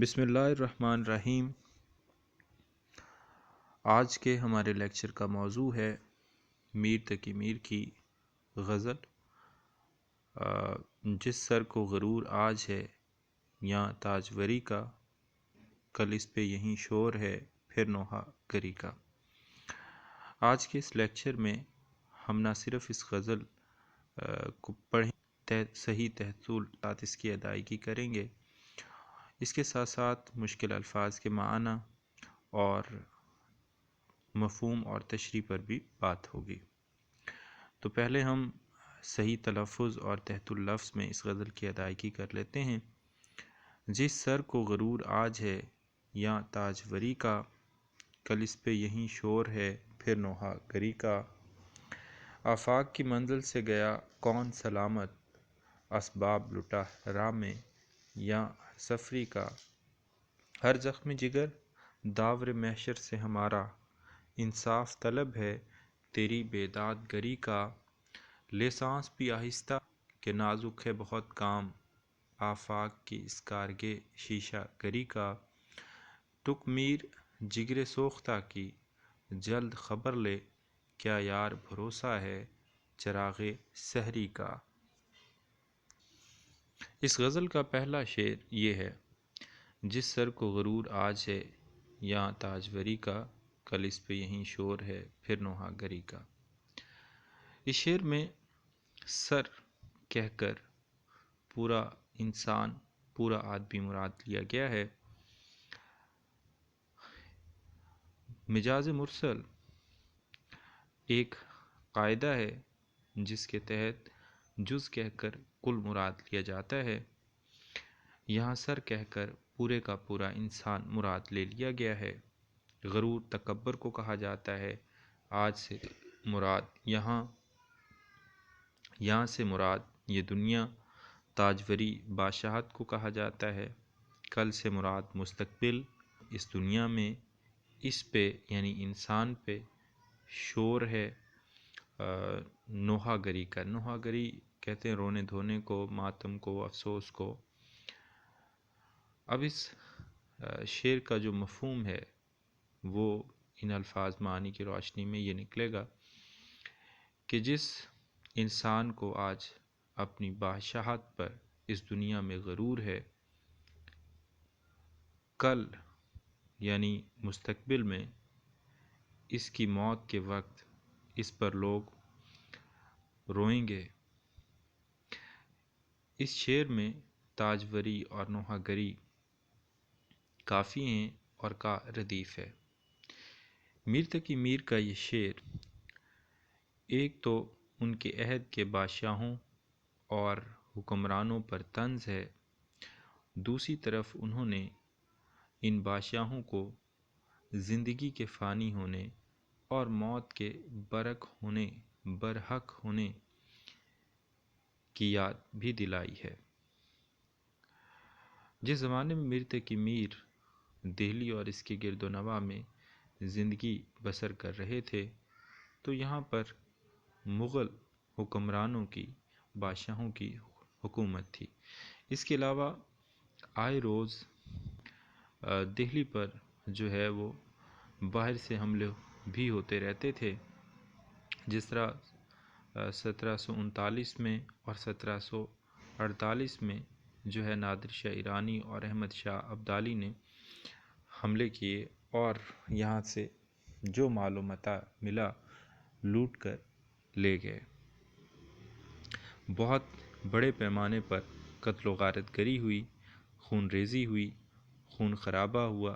بسم اللہ الرحمن الرحیم۔ آج کے ہمارے لیکچر کا موضوع ہے میر تقی میر کی غزل جس سر کو غرور آج ہے یا تاجوری کا، کل اس پہ یہیں شور ہے پھر نوحہ گری کا۔ آج کے اس لیکچر میں ہم نہ صرف اس غزل کو پڑھیں، صحیح تحصیلات اس کی ادائیگی کریں گے، اس کے ساتھ ساتھ مشکل الفاظ کے معنی اور مفہوم اور تشریح پر بھی بات ہوگی۔ تو پہلے ہم صحیح تلفظ اور تحت اللفظ میں اس غزل کی ادائیگی کر لیتے ہیں۔ جس سر کو غرور آج ہے یا تاجوری کا، کل اس پہ یہیں شور ہے پھر نوحہ گری کا۔ آفاق کی منزل سے گیا کون سلامت، اسباب لٹا راہ میں یا سفری کا۔ ہر زخم جگر داور محشر سے ہمارا، انصاف طلب ہے تیری بیداد گری کا۔ لے سانس بھی آہستہ کہ نازک ہے بہت کام، آفاق کی اس کارگے شیشہ گری کا۔ تک میر جگر سوختہ کی جلد خبر لے، کیا یار بھروسہ ہے چراغ سحری کا۔ اس غزل کا پہلا شعر یہ ہے: جس سر کو غرور آج ہے یا تاجوری کا، کل اس پہ یہیں شور ہے پھر نوحہ گری کا۔ اس شعر میں سر کہہ کر پورا انسان، پورا آدمی مراد لیا گیا ہے۔ مجاز مرسل ایک قاعدہ ہے جس کے تحت جز کہہ کر کل مراد لیا جاتا ہے۔ یہاں سر کہہ کر پورے کا پورا انسان مراد لے لیا گیا ہے۔ غرور تکبر کو کہا جاتا ہے۔ آج سے مراد یہاں سے مراد یہ دنیا، تاجوری بادشاہت کو کہا جاتا ہے۔ کل سے مراد مستقبل، اس دنیا میں اس پہ یعنی انسان پہ شور ہے نوحہ گری کا۔ نوحہ گری کہتے ہیں رونے دھونے کو، ماتم کو، افسوس کو۔ اب اس شعر کا جو مفہوم ہے وہ ان الفاظ معانی کی روشنی میں یہ نکلے گا کہ جس انسان کو آج اپنی بادشاہت پر اس دنیا میں غرور ہے، کل یعنی مستقبل میں اس کی موت کے وقت اس پر لوگ روئیں گے۔ اس شعر میں تاجوری اور نوحہ گری کافی ہیں اور کا ردیف ہے۔ میر تقی میر کا یہ شعر ایک تو ان کے عہد کے بادشاہوں اور حکمرانوں پر طنز ہے، دوسری طرف انہوں نے ان بادشاہوں کو زندگی کے فانی ہونے اور موت کے برحق ہونے کی یاد بھی دلائی ہے۔ جس زمانے میں میر تقی میر دہلی اور اس کے گرد و نواح میں زندگی بسر کر رہے تھے تو یہاں پر مغل حکمرانوں کی، بادشاہوں کی حکومت تھی۔ اس کے علاوہ آئے روز دہلی پر جو ہے وہ باہر سے حملے بھی ہوتے رہتے تھے، جس طرح 1739 میں اور 1748 میں جو ہے نادر شاہ ایرانی اور احمد شاہ ابدالی نے حملے کیے اور یہاں سے جو مال و متاع ملا لوٹ کر لے گئے۔ بہت بڑے پیمانے پر قتل و غارت گری ہوئی، خون ریزی ہوئی، خون خرابہ ہوا۔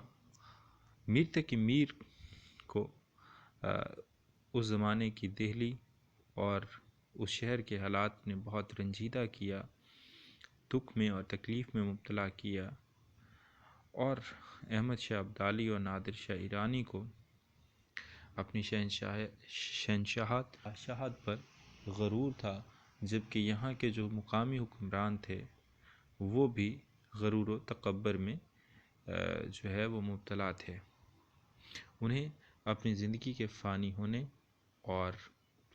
میر تقی میر کو اس زمانے کی دہلی اور اس شہر کے حالات نے بہت رنجیدہ کیا، دکھ میں اور تکلیف میں مبتلا کیا، اور احمد شاہ ابدالی اور نادر شاہ ایرانی کو اپنی شہنشاہت پر غرور تھا، جبکہ یہاں کے جو مقامی حکمران تھے وہ بھی غرور و تکبر میں جو ہے وہ مبتلا تھے۔ انہیں اپنی زندگی کے فانی ہونے اور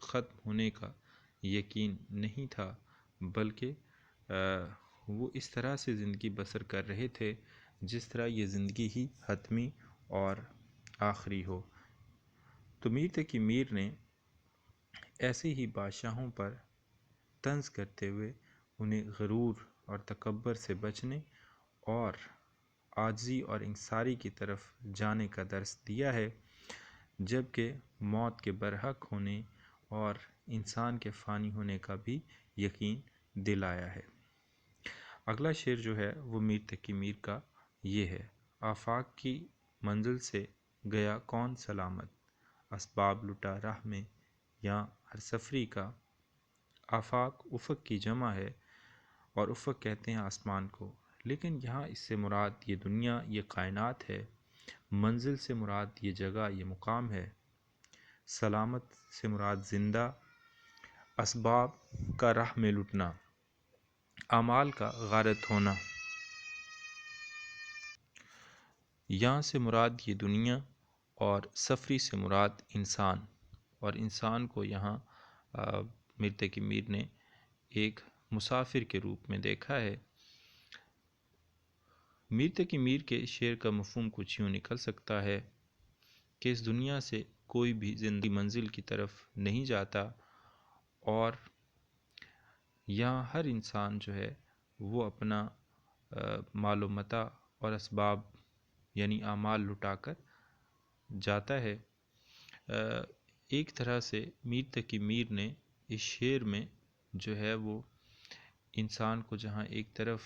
ختم ہونے کا یقین نہیں تھا، بلکہ وہ اس طرح سے زندگی بسر کر رہے تھے جس طرح یہ زندگی ہی حتمی اور آخری ہو۔ تو میر تقی میر نے ایسے ہی بادشاہوں پر طنز کرتے ہوئے انہیں غرور اور تکبر سے بچنے اور عاجزی اور انکساری کی طرف جانے کا درس دیا ہے، جبکہ موت کے برحق ہونے اور انسان کے فانی ہونے کا بھی یقین دلایا ہے۔ اگلا شعر جو ہے وہ میر تقی میر کا یہ ہے: آفاق کی منزل سے گیا کون سلامت، اسباب لٹا راہ میں یا ہر سفری کا۔ آفاق افق کی جمع ہے، اور افق کہتے ہیں آسمان کو، لیکن یہاں اس سے مراد یہ دنیا، یہ کائنات ہے۔ منزل سے مراد یہ جگہ، یہ مقام ہے۔ سلامت سے مراد زندہ، اسباب کا راہ میں لٹنا، اعمال کا غارت ہونا۔ یہاں سے مراد یہ دنیا، اور سفری سے مراد انسان، اور انسان کو یہاں میر تقی میر نے ایک مسافر کے روپ میں دیکھا ہے۔ میر تقی میر کے شعر کا مفہوم کچھ یوں نکل سکتا ہے کہ اس دنیا سے کوئی بھی زندگی منزل کی طرف نہیں جاتا، اور یہاں ہر انسان جو ہے وہ اپنا مال و متاع اور اسباب یعنی اعمال لٹا کر جاتا ہے۔ ایک طرح سے میر تقی میر نے اس شعر میں جو ہے وہ انسان کو جہاں ایک طرف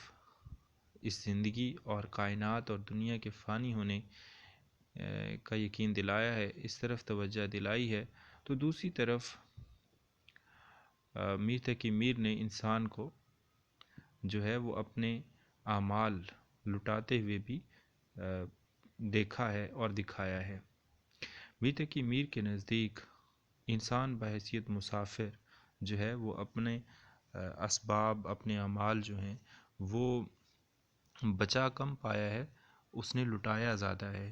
اس زندگی اور کائنات اور دنیا کے فانی ہونے کا یقین دلایا ہے، اس طرف توجہ دلائی ہے، تو دوسری طرف میر تقی میر نے انسان کو جو ہے وہ اپنے اعمال لٹاتے ہوئے بھی دیکھا ہے اور دکھایا ہے۔ میر تقی میر کے نزدیک انسان بحیثیت مسافر جو ہے وہ اپنے اسباب، اپنے اعمال جو ہیں وہ بچا کم پایا ہے، اس نے لٹایا زیادہ ہے۔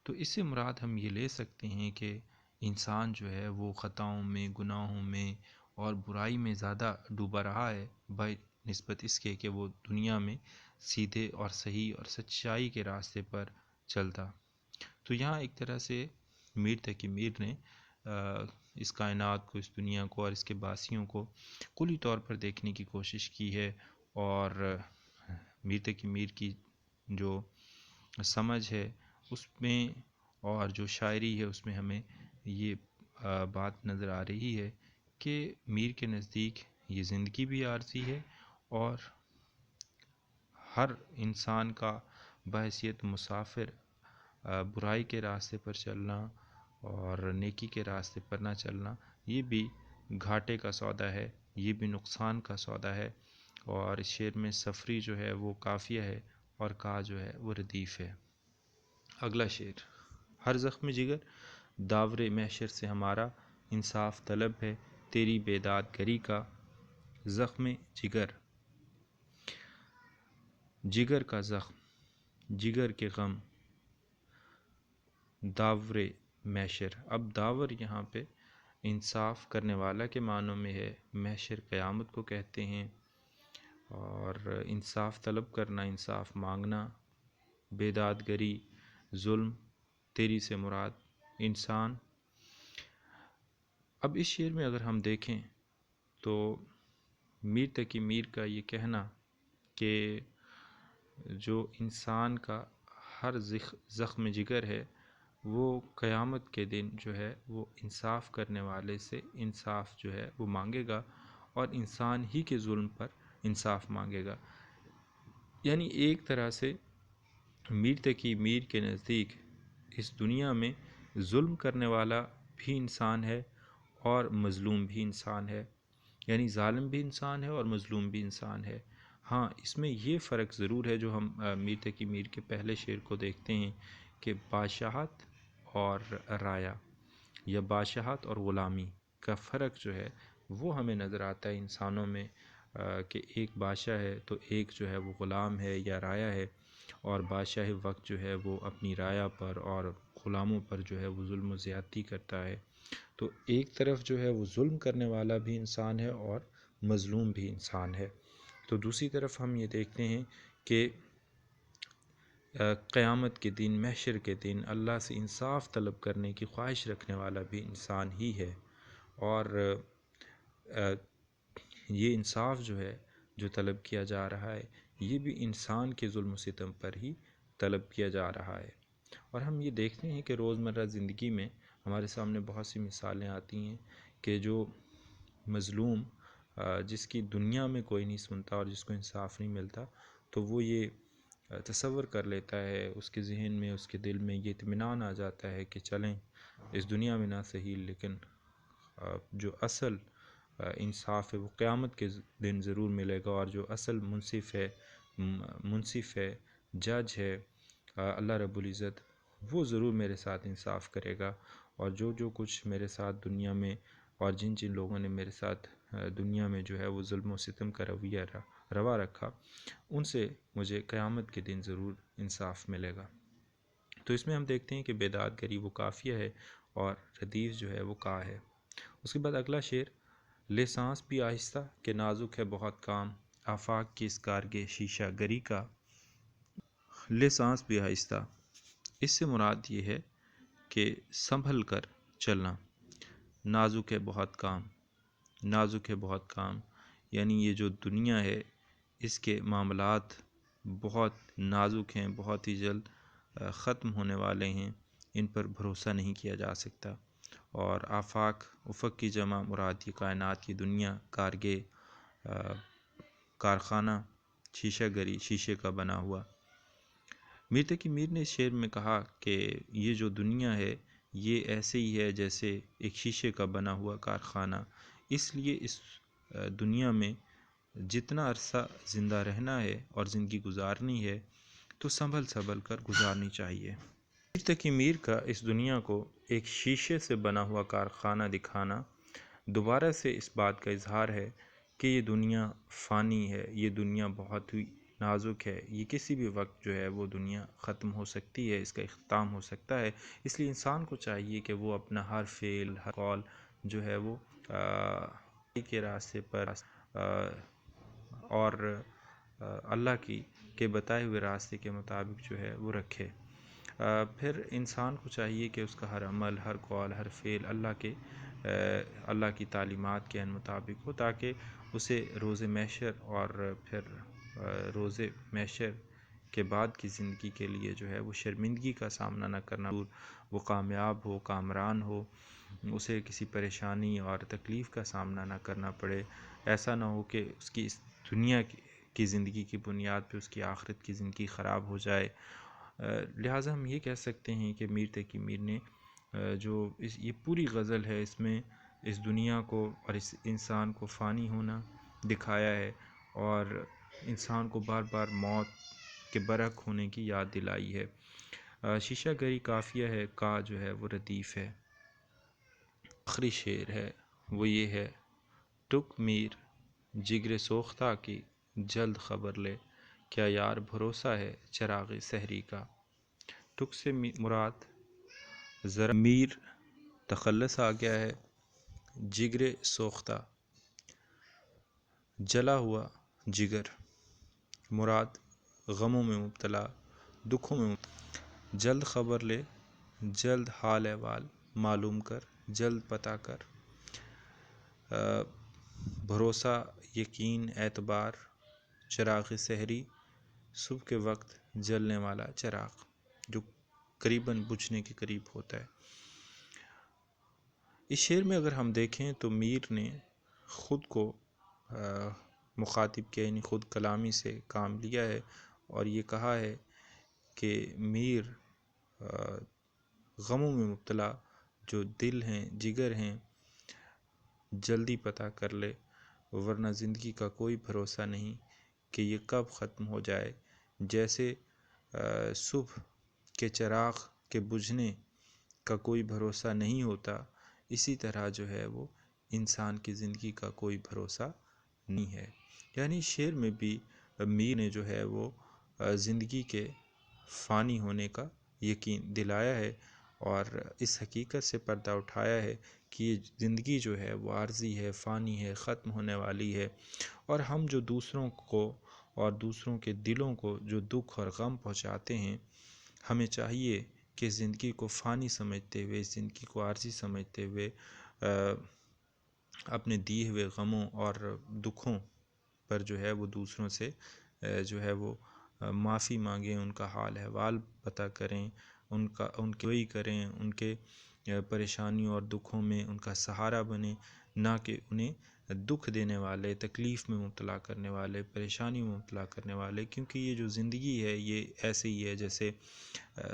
تو اس سے مراد ہم یہ لے سکتے ہیں کہ انسان جو ہے وہ خطاؤں میں، گناہوں میں اور برائی میں زیادہ ڈوبا رہا ہے نسبت اس کے کہ وہ دنیا میں سیدھے اور صحیح اور سچائی کے راستے پر چلتا۔ تو یہاں ایک طرح سے میر تقی میر نے اس کائنات کو، اس دنیا کو اور اس کے باسیوں کو کلی طور پر دیکھنے کی کوشش کی ہے، اور میر تقی میر کی جو سمجھ ہے اس میں اور جو شاعری ہے اس میں ہمیں یہ بات نظر آ رہی ہے کہ میر کے نزدیک یہ زندگی بھی عارضی ہے، اور ہر انسان کا بحیثیت مسافر برائی کے راستے پر چلنا اور نیکی کے راستے پر نہ چلنا یہ بھی گھاٹے کا سودا ہے، یہ بھی نقصان کا سودا ہے۔ اور اس شعر میں سفری جو ہے وہ قافیہ ہے، اور کا جو ہے وہ ردیف ہے۔ اگلا شعر: ہر زخم جگر داور محشر سے ہمارا، انصاف طلب ہے تیری بیداد گری کا۔ زخم جگر، جگر کا زخم، جگر کے غم، داور محشر۔ اب داور یہاں پہ انصاف کرنے والا کے معنوں میں ہے، محشر قیامت کو کہتے ہیں، اور انصاف طلب کرنا، انصاف مانگنا، بیداد گری، ظلم، تیری سے مراد انسان۔ اب اس شعر میں اگر ہم دیکھیں تو میر تقی میر کا یہ کہنا کہ جو انسان کا ہر زخم جگر ہے وہ قیامت کے دن جو ہے وہ انصاف کرنے والے سے انصاف جو ہے وہ مانگے گا، اور انسان ہی کے ظلم پر انصاف مانگے گا۔ یعنی ایک طرح سے میر تقی میر کے نزدیک اس دنیا میں ظلم کرنے والا بھی انسان ہے اور مظلوم بھی انسان ہے، یعنی ظالم بھی انسان ہے اور مظلوم بھی انسان ہے۔ ہاں، اس میں یہ فرق ضرور ہے جو ہم میر تقی میر کے پہلے شعر کو دیکھتے ہیں کہ بادشاہت اور رایا یا بادشاہت اور غلامی کا فرق جو ہے وہ ہمیں نظر آتا ہے انسانوں میں، کہ ایک بادشاہ ہے تو ایک جو ہے وہ غلام ہے یا رایا ہے، اور بادشاہ وقت جو ہے وہ اپنی رایا پر اور غلاموں پر جو ہے وہ ظلم و زیادتی کرتا ہے۔ تو ایک طرف جو ہے وہ ظلم کرنے والا بھی انسان ہے اور مظلوم بھی انسان ہے۔ تو دوسری طرف ہم یہ دیکھتے ہیں کہ قیامت کے دن، محشر کے دن اللہ سے انصاف طلب کرنے کی خواہش رکھنے والا بھی انسان ہی ہے، اور یہ انصاف جو ہے جو طلب کیا جا رہا ہے یہ بھی انسان کے ظلم و ستم پر ہی طلب کیا جا رہا ہے۔ اور ہم یہ دیکھتے ہیں کہ روزمرہ زندگی میں ہمارے سامنے بہت سی مثالیں آتی ہیں کہ جو مظلوم جس کی دنیا میں کوئی نہیں سنتا اور جس کو انصاف نہیں ملتا، تو وہ یہ تصور کر لیتا ہے، اس کے ذہن میں، اس کے دل میں یہ اطمینان آ جاتا ہے کہ چلیں اس دنیا میں نہ صحیح لیکن جو اصل انصاف ہے وہ قیامت کے دن ضرور ملے گا، اور جو اصل منصف ہے، جج ہے اللہ رب العزت، وہ ضرور میرے ساتھ انصاف کرے گا، اور جو کچھ میرے ساتھ دنیا میں اور جن لوگوں نے میرے ساتھ دنیا میں جو ہے وہ ظلم و ستم کا رویہ روا رکھا، ان سے مجھے قیامت کے دن ضرور انصاف ملے گا۔ تو اس میں ہم دیکھتے ہیں کہ بیداد گری وہ قافیہ ہے اور ردیف جو ہے وہ کا ہے۔ اس کے بعد اگلا شعر، لے سانس بھی آہستہ کہ نازک ہے بہت کام، آفاق کی اس کارگے شیشہ گری کا۔ لے سانس بھی آہستہ، اس سے مراد یہ ہے کہ سنبھل کر چلنا۔ نازک ہے بہت کام، نازک ہے بہت کام یعنی یہ جو دنیا ہے اس کے معاملات بہت نازک ہیں، بہت ہی جلد ختم ہونے والے ہیں، ان پر بھروسہ نہیں کیا جا سکتا۔ اور آفاق، افق کی جمع مراد یہ کائنات کی دنیا، کارگے کارخانہ، شیشہ گری شیشے کا بنا ہوا۔ میر تقی میر نے اس شعر میں کہا کہ یہ جو دنیا ہے یہ ایسے ہی ہے جیسے ایک شیشے کا بنا ہوا کارخانہ، اس لیے اس دنیا میں جتنا عرصہ زندہ رہنا ہے اور زندگی گزارنی ہے تو سنبھل کر گزارنی چاہیے۔ میر تقی میر کا اس دنیا کو ایک شیشے سے بنا ہوا کارخانہ دکھانا دوبارہ سے اس بات کا اظہار ہے کہ یہ دنیا فانی ہے، یہ دنیا بہت ہی نازک ہے، یہ کسی بھی وقت جو ہے وہ دنیا ختم ہو سکتی ہے، اس کا اختتام ہو سکتا ہے۔ اس لیے انسان کو چاہیے کہ وہ اپنا ہر فعل، ہر قول جو ہے وہ کے راستے پر اور اللہ کے بتائے ہوئے راستے کے مطابق جو ہے وہ رکھے۔ پھر انسان کو چاہیے کہ اس کا ہر عمل، ہر قول، ہر فعل اللہ کی تعلیمات کے مطابق ہو، تاکہ اسے روز محشر اور پھر روز محشر کے بعد کی زندگی کے لیے جو ہے وہ شرمندگی کا سامنا نہ کرنا، وہ کامیاب ہو، کامران ہو، اسے کسی پریشانی اور تکلیف کا سامنا نہ کرنا پڑے۔ ایسا نہ ہو کہ اس کی اس دنیا کی زندگی کی بنیاد پہ اس کی آخرت کی زندگی خراب ہو جائے۔ لہٰذا ہم یہ کہہ سکتے ہیں کہ میر تقی میر نے جو یہ پوری غزل ہے اس میں اس دنیا کو اور اس انسان کو فانی ہونا دکھایا ہے، اور انسان کو بار بار موت کے برحق ہونے کی یاد دلائی ہے۔ شیشہ گری قافیہ ہے، کا جو ہے وہ ردیف ہے۔ آخری شعر ہے وہ یہ ہے، ٹک میر جگر سوختہ کی جلد خبر لے، کیا یار بھروسہ ہے چراغ سحری کا۔ ٹک سے مراد ذرا میر تخلص آ گیا ہے، جگر سوختہ جلا ہوا جگر، مراد غموں میں مبتلا، دکھوں میں مبتلا۔ جلد خبر لے، جلد حال احوال معلوم کر، جلد پتہ کر۔ بھروسہ، یقین، اعتبار، چراغ سحری، صبح کے وقت جلنے والا چراغ جو قریباً بجھنے کے قریب ہوتا ہے۔ اس شعر میں اگر ہم دیکھیں تو میر نے خود کو مخاطب کیا، یعنی خود کلامی سے کام لیا ہے، اور یہ کہا ہے کہ میر غموں میں مبتلا جو دل ہیں، جگر ہیں، جلدی پتہ کر لے، ورنہ زندگی کا کوئی بھروسہ نہیں کہ یہ کب ختم ہو جائے۔ جیسے صبح کے چراغ کے بجھنے کا کوئی بھروسہ نہیں ہوتا، اسی طرح جو ہے وہ انسان کی زندگی کا کوئی بھروسہ نہیں ہے۔ یعنی شعر میں بھی میر نے جو ہے وہ زندگی کے فانی ہونے کا یقین دلایا ہے، اور اس حقیقت سے پردہ اٹھایا ہے کہ یہ زندگی جو ہے وہ عارضی ہے، فانی ہے، ختم ہونے والی ہے، اور ہم جو دوسروں کو اور دوسروں کے دلوں کو جو دکھ اور غم پہنچاتے ہیں، ہمیں چاہیے کہ زندگی کو فانی سمجھتے ہوئے، زندگی کو عارضی سمجھتے ہوئے اپنے دیے ہوئے غموں اور دکھوں پر جو ہے وہ دوسروں سے جو ہے وہ معافی مانگیں، ان کا حال احوال پتہ کریں، ان کی روئی کریں، ان کے پریشانیوں اور دکھوں میں ان کا سہارا بنیں، نہ کہ انہیں دکھ دینے والے، تکلیف میں مبتلا کرنے والے، پریشانی میں مبتلا کرنے والے، کیونکہ یہ جو زندگی ہے یہ ایسے ہی ہے جیسے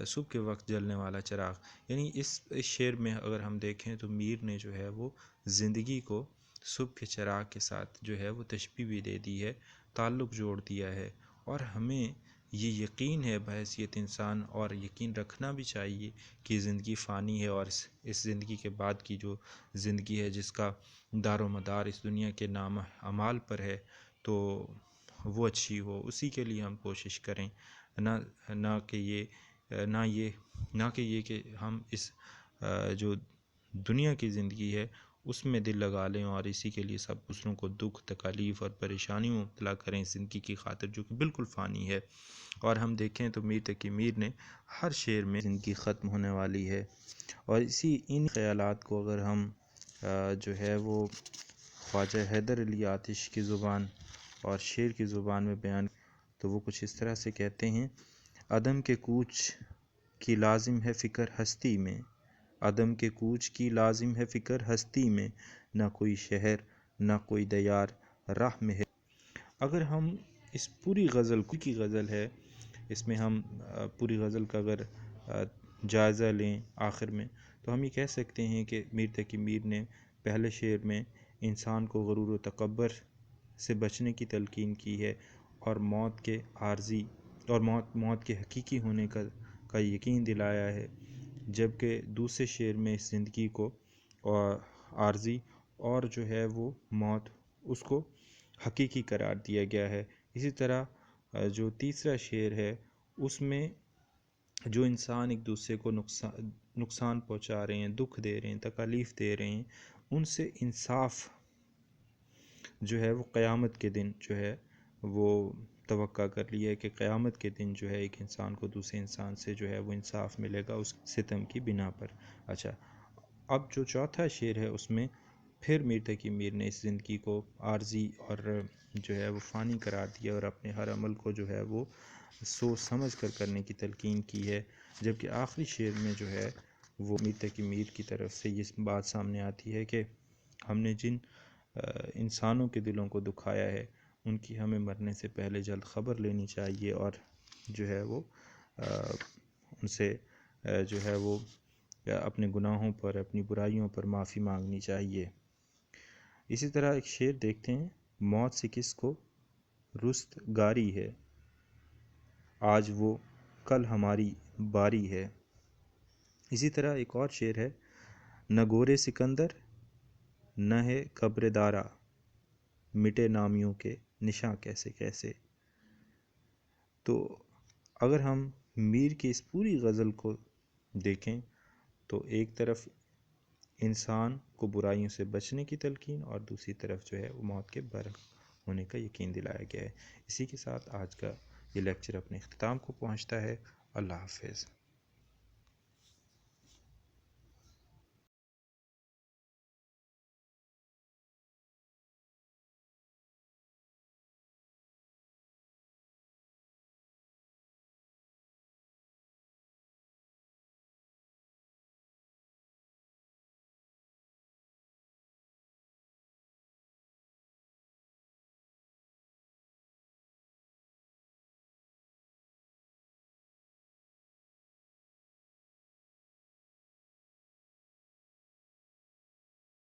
صبح کے وقت جلنے والا چراغ۔ یعنی اس شعر میں اگر ہم دیکھیں تو میر نے جو ہے وہ زندگی کو صبح کے چراغ کے ساتھ جو ہے وہ تشبیہ بھی دے دی ہے، تعلق جوڑ دیا ہے، اور ہمیں یہ یقین ہے بحیثیت انسان، اور یقین رکھنا بھی چاہیے کہ زندگی فانی ہے، اور اس زندگی کے بعد کی جو زندگی ہے جس کا دار و مدار اس دنیا کے نام اعمال پر ہے، تو وہ اچھی ہو، اسی کے لیے ہم کوشش کریں، نہ کہ یہ کہ ہم اس جو دنیا کی زندگی ہے اس میں دل لگا لیں اور اسی کے لیے سب دوسروں کو دکھ، تکالیف اور پریشانی میں مبتلا کریں زندگی کی خاطر، جو کہ بالکل فانی ہے۔ اور ہم دیکھیں تو میر تقی میر نے ہر شعر میں زندگی ختم ہونے والی ہے، اور ان خیالات کو اگر ہم جو ہے وہ خواجہ حیدر علی آتش کی زبان اور شعر کی زبان میں بیان تو وہ کچھ اس طرح سے کہتے ہیں: عدم کے کوچ کی لازم ہے فکر ہستی میں، عدم کے کوچ کی لازم ہے فکر ہستی میں، نہ کوئی شہر نہ کوئی دیار راہ میں ہے۔ اگر ہم اس پوری غزل کی غزل ہے، اس میں ہم پوری غزل کا اگر جائزہ لیں آخر میں، تو ہم یہ کہہ سکتے ہیں کہ میر تقی میر نے پہلے شعر میں انسان کو غرور و تکبر سے بچنے کی تلقین کی ہے، اور موت کے عارضی اور موت کے حقیقی ہونے کا یقین دلایا ہے، جبکہ دوسرے شعر میں اس زندگی کو عارضی اور جو ہے وہ موت اس کو حقیقی قرار دیا گیا ہے۔ اسی طرح جو تیسرا شعر ہے اس میں جو انسان ایک دوسرے کو نقصان پہنچا رہے ہیں، دکھ دے رہے ہیں، تکالیف دے رہے ہیں، ان سے انصاف جو ہے وہ قیامت کے دن جو ہے وہ توقع کر لیا ہے کہ قیامت کے دن جو ہے ایک انسان کو دوسرے انسان سے جو ہے وہ انصاف ملے گا اس ستم کی بنا پر۔ اچھا، اب جو چوتھا شعر ہے اس میں پھر میر تقی میر نے اس زندگی کو عارضی اور جو ہے وہ فانی قرار دیا، اور اپنے ہر عمل کو جو ہے وہ سوچ سمجھ کر کرنے کی تلقین کی ہے، جبکہ آخری شعر میں جو ہے وہ میر تقی میر کی طرف سے یہ بات سامنے آتی ہے کہ ہم نے جن انسانوں کے دلوں کو دکھایا ہے ان کی ہمیں مرنے سے پہلے جلد خبر لینی چاہیے، اور جو ہے وہ ان سے جو ہے وہ اپنے گناہوں پر، اپنی برائیوں پر معافی مانگنی چاہیے۔ اسی طرح ایک شعر دیکھتے ہیں: موت سے کس کو رست گاری ہے، آج وہ کل ہماری باری ہے۔ اسی طرح ایک اور شعر ہے: نہ گورے سکندر نہ ہے قبر دارا، مٹے نامیوں کے نشاں کیسے کیسے۔ تو اگر ہم میر کی اس پوری غزل کو دیکھیں تو ایک طرف انسان کو برائیوں سے بچنے کی تلقین، اور دوسری طرف جو ہے وہ موت کے برحق ہونے کا یقین دلایا گیا ہے۔ اسی کے ساتھ آج کا یہ لیکچر اپنے اختتام کو پہنچتا ہے۔ اللہ حافظ۔